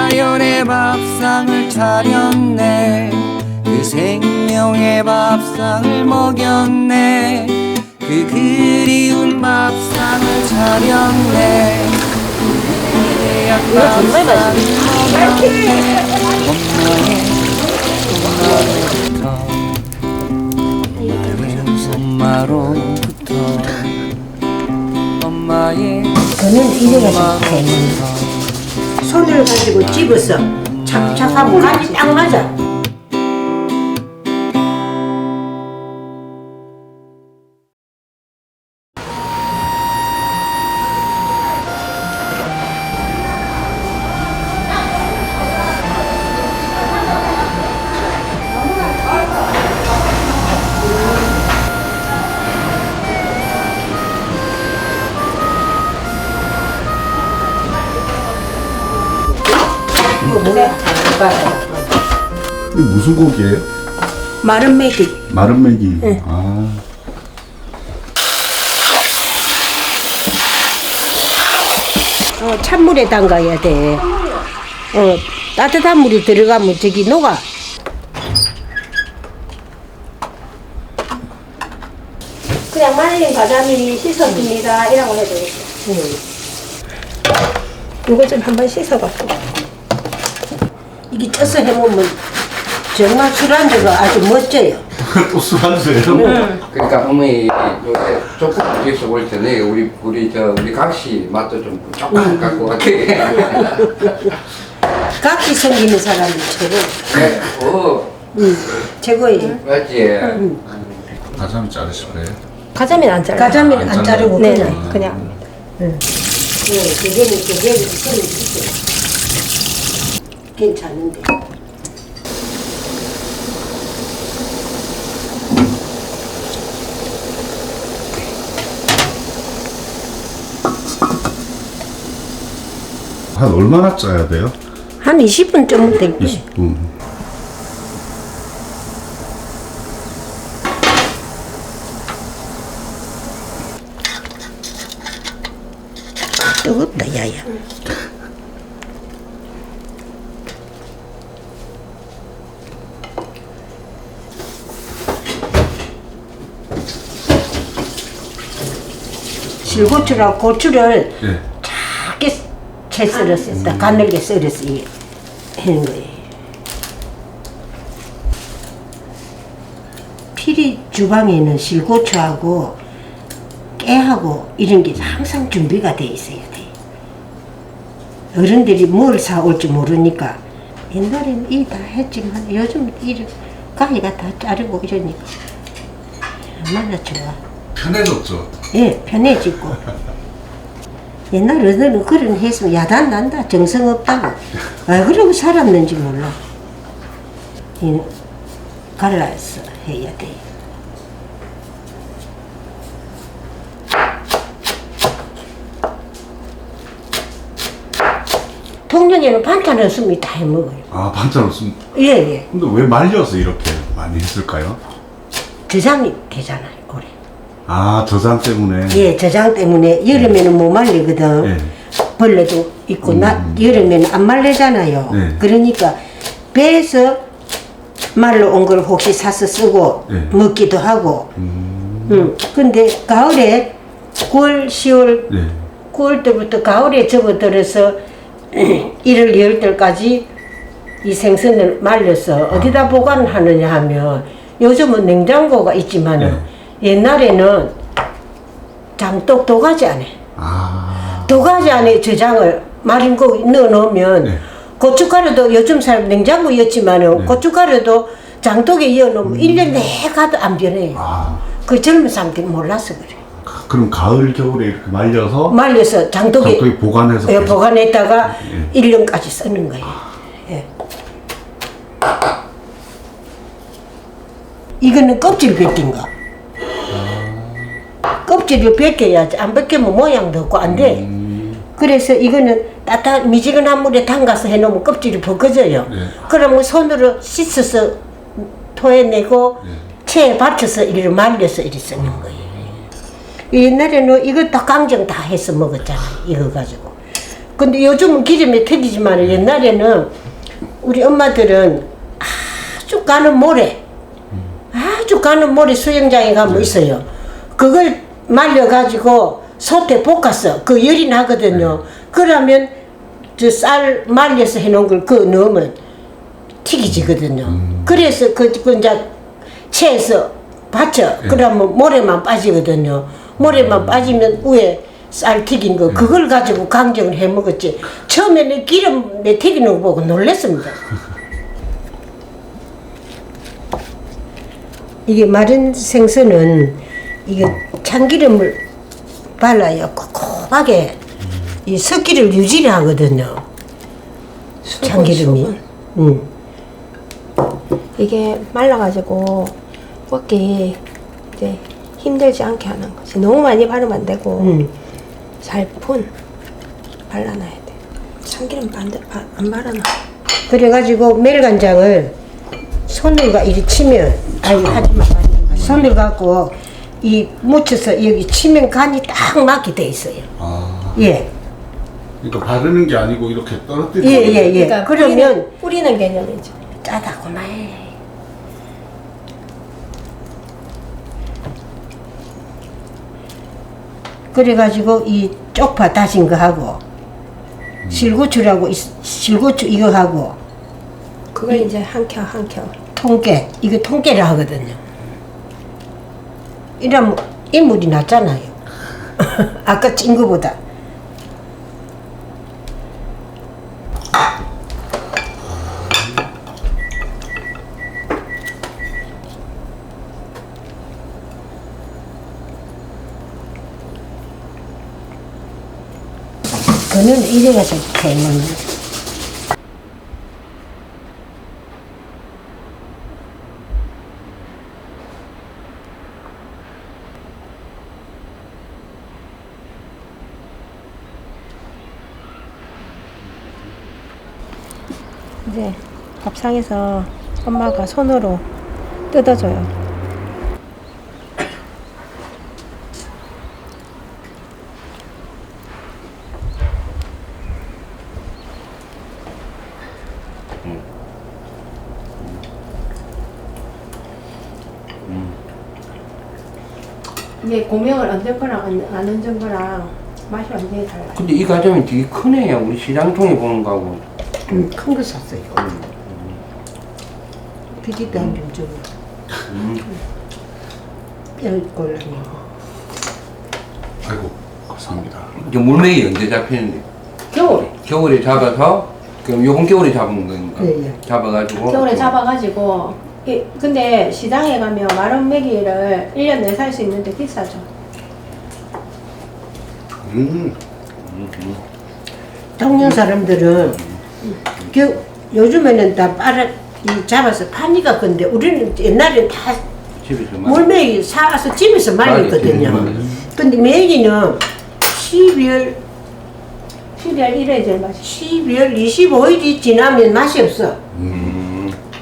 자연의 밥상을 차렸네. 그 생명의 밥상을 먹였네. 그 그리운 밥상을 차렸네. 그대야 밥상을 먹였네. 엄마로부터 엄마의 저는 이래가 좋겠네. 손을 가지고 집어서 착착하고 간이 딱 맞아. 이게 무슨 고기예요? 마른 메기. 마른 메기. 네. 아. 찬물에 담가야 돼. 따뜻한 물이 들어가면 저기 녹아. 그냥 말린 가자미 씻어줍니다. 이라고 해도 되겠어. 이거 좀 한번 씻어갖고. 이게 쪄서 해보면 정말 술안주가 아주 멋져요. 또 술안주예요? 그러니까 어머니 요새 조금 뒤에서 볼 때는 우리 각시 맛도 좀 조금 갖고 같아. 각기 생기는 사람이 최고. 네, 최고예요. 맞지. 가자미 자르실 거예요? 가자미는 안 잘라요. 가자미는 안 자르고 네, 그냥. 그냥. 개개는 손을 주세요. 괜찮은데. 한 얼마나 짜야 돼요? 한 20분 쯤 될 거예요. 20분. 뜨겁다, 야야. 실고추랑 고추를 예. 작게 채 썰었어. 가늘게 썰어서 하는 거예요. 피리 주방에는 실고추하고 깨하고 이런 게 항상 준비가 돼 있어야 돼. 어른들이 뭘 사올지 모르니까 옛날에는 이 다 했지만 요즘 이 가위가 다 자르고 이러니까 얼마나 좋아. 편해졌죠? 예, 편해지고. 옛날 어른은 그런 했으면 야단 난다. 정성 없다고. 왜 그러고 살았는지 몰라. 갈라서 해야 돼. 통영에는 반찬 없으면 다 해먹어요. 아, 반찬 없으면. 예, 예. 근데 왜 말려서 이렇게 많이 했을까요? 저장이 되잖아요, 오래. 아, 저장 때문에. 예, 저장 때문에 여름에는 못 말리거든. 예. 벌레도 있고, 여름에는 안 말리잖아요. 네. 그러니까 배에서 말로 온 걸 혹시 사서 쓰고 네. 먹기도 하고. 근데 가을에 9월, 10월, 네. 9월 때부터 가을에 접어들어서 1월, 2월달까지 이 생선을 말려서 어디다 보관하느냐 하면 요즘은 냉장고가 있지만은 옛날에는 장독 도가지 안에 도가지 안에 저장을 마른 거 넣어 놓으면 고춧가루도 요즘 사람 냉장고였지만은 고춧가루도 장독에 이어 놓으면 1년 내가도 안 변해요. 그 젊은 사람들이 몰라서 그래. 그럼 가을, 겨울에 이렇게 말려서 장독에 보관해서 예, 보관했다가 1년까지 쓰는 거예요. 예. 이거는 껍질 벗긴 거. 껍질을 벗겨야지. 안 벗기면 모양도 없고 안 돼. 그래서 이거는 따뜻한 미지근한 물에 담가서 해놓으면 껍질이 벗겨져요. 그러면 손으로 씻어서 토해내고 체에 받쳐서 이를 말려서 이리 쓰는 거예요. 옛날에는 이거 다 강정 다 해서 먹었잖아요. 이거 가지고. 근데 요즘은 기름에 튀기지만 옛날에는 우리 엄마들은 아주 가는 모래, 아주 가는 모래 수영장에 가면 있어요. 그걸 말려가지고 솥에 볶았어. 그 열이 나거든요. 그러면 저 쌀 말려서 해놓은 걸 그거 넣으면 튀기지거든요. 그래서 그 이제 채에서 받쳐. 그러면 모래만 빠지거든요. 모래만 빠지면 위에 쌀 튀긴 거 그걸 가지고 강정을 해 먹었지. 처음에는 기름에 튀기는 거 보고 놀랐습니다. 이게 마른 생선은 이게 참기름을 발라요. 콕콕하게 이 습기를 유지를 하거든요. 참기름이. 이게 말라가지고 먹기 이제 힘들지 않게 하는 거지. 너무 많이 바르면 안 되고 잘 발라놔야 돼. 참기름 안 발라놔. 그래가지고 멜간장을 손으로 이리 치면 하지마. 손을 갖고 이 묻혀서 여기 치면 간이 딱 맞게 돼 있어요. 아, 예. 그러니까 바르는 게 아니고 이렇게 떨어뜨리는 예, 거예요? 예, 예. 그러니까 그러면 뿌리는 개념이죠. 짜다구만 해. 그래가지고 이 쪽파 다진 거 하고 실고추라고 실고추 이거 하고 그걸 이제 한 켜. 통깨 이거 통깨라 하거든요. 이러면 인물이 낫잖아요. 아까 찐 거보다. 그는 이래가서 해먹는. 이제 밥상에서 엄마가 손으로 뜯어줘요. 이게 고명을 얹은 거랑 안 얹은 거랑 맛이 완전히 달라요. 근데 이 과자는 되게 크네요. 우리 시장통에 보는 거하고. 큰 거 샀어요. 비디도 한점 줘. 뼈 골라내. 아이고, 감사합니다. 이제 물맥이 언제 잡히는데? 겨울에. 겨울에 잡아서 그럼 요번 겨울에 잡은 건가? 네, 네. 잡아가지고 겨울에 잡아가지고 근데 시장에 가면 마른 메기를 1년 내에 살 수 있는데 비싸죠. 동양 사람들은 요즘에는 다 잡아서 파니까 근데 우리는 옛날엔 다 집에서 물메기 사와서 집에서 말렸거든요. 근데 메기는 12월 1회 제일 맛있어. 12월 25일이 지나면 맛이 없어.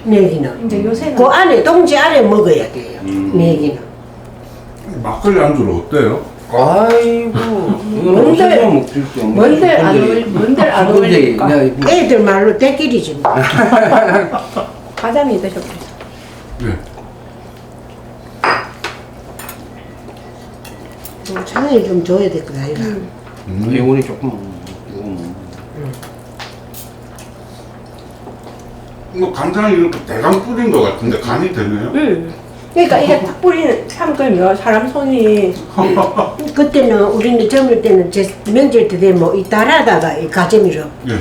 메기는. 이제 요새는 그 안에 동지 안에 먹어야 돼요. 메기는. 막걸리 안주로 어때요? 아이고 뭔들 안 어울릴까? 애들 말로 대길이지 뭐. 가자미 드셔보세요. 네. 장에 좀 줘야 될 거 아니라. 이거는 조금 뭐 간장이 이렇게 대강 뿌린 것 같은데 간이 되네요? 그러니까 이게 탁 뿌리는 참걸요 사람 손이 그때는 우리는 젊을 때는 명절 때 되면 이 달아다가 이 가재미로 예.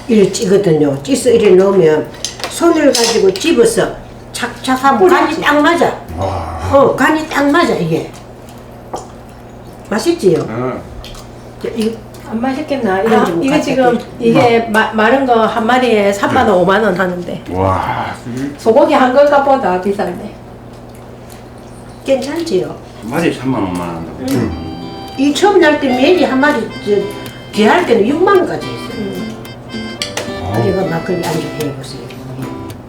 이렇게 찌거든요. 찌서 이래 놓으면 손을 가지고 집어서 착착하면 간이 딱 맞아. 와. 간이 딱 맞아 이게. 맛있지요? 안 맛있겠나? 좀 이게 갖다 지금 줘. 이게 마른 거 한 마리에 3만 원, 5만 원 하는데 와. 소고기 한 걸값보다 비싼데. 괜찮지요? 마리 3만 원만 한다고. 이 처음 날 때 메기 한 마리 귀할 때는 6만 원까지 했어요. 그리고 막걸리 안주 해보세요.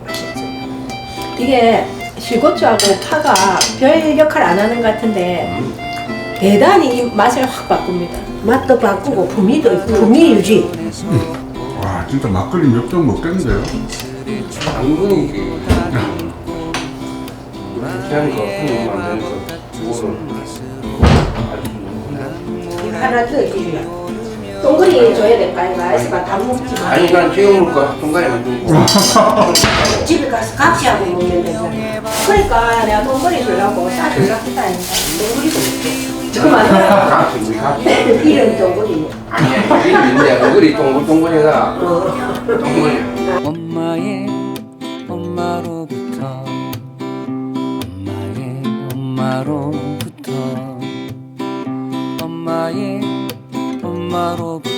맛있어요. 이게 실고추하고 파가 별 역할 안 하는 것 같은데 대단히 이 맛을 확 바꿉니다. 맛도 바꾸고 품위도 있고 품위 유지. 와 진짜 막걸리 몇 병 먹겠는데요? 당분이지. 귀한 거 하는 거 만드는 거. 하나 더 드리려. 동그리 줘야 될까 이거 아이스가 다 먹지 마. 아니 난 지금 먹을 거 중간에 주고. 집에 가서 같이하고 먹는 거잖아. 그러니까 내가 동그리 주려고 싸주려고 했다니까. 동그리도 먹고. 정말 같이 우리 같이. 이런 동그리. 아니야 이름인데 우리 동글동글해가 동글. 엄마의 엄마로부터 엄마의 엄마로부터 엄마의 엄마로부터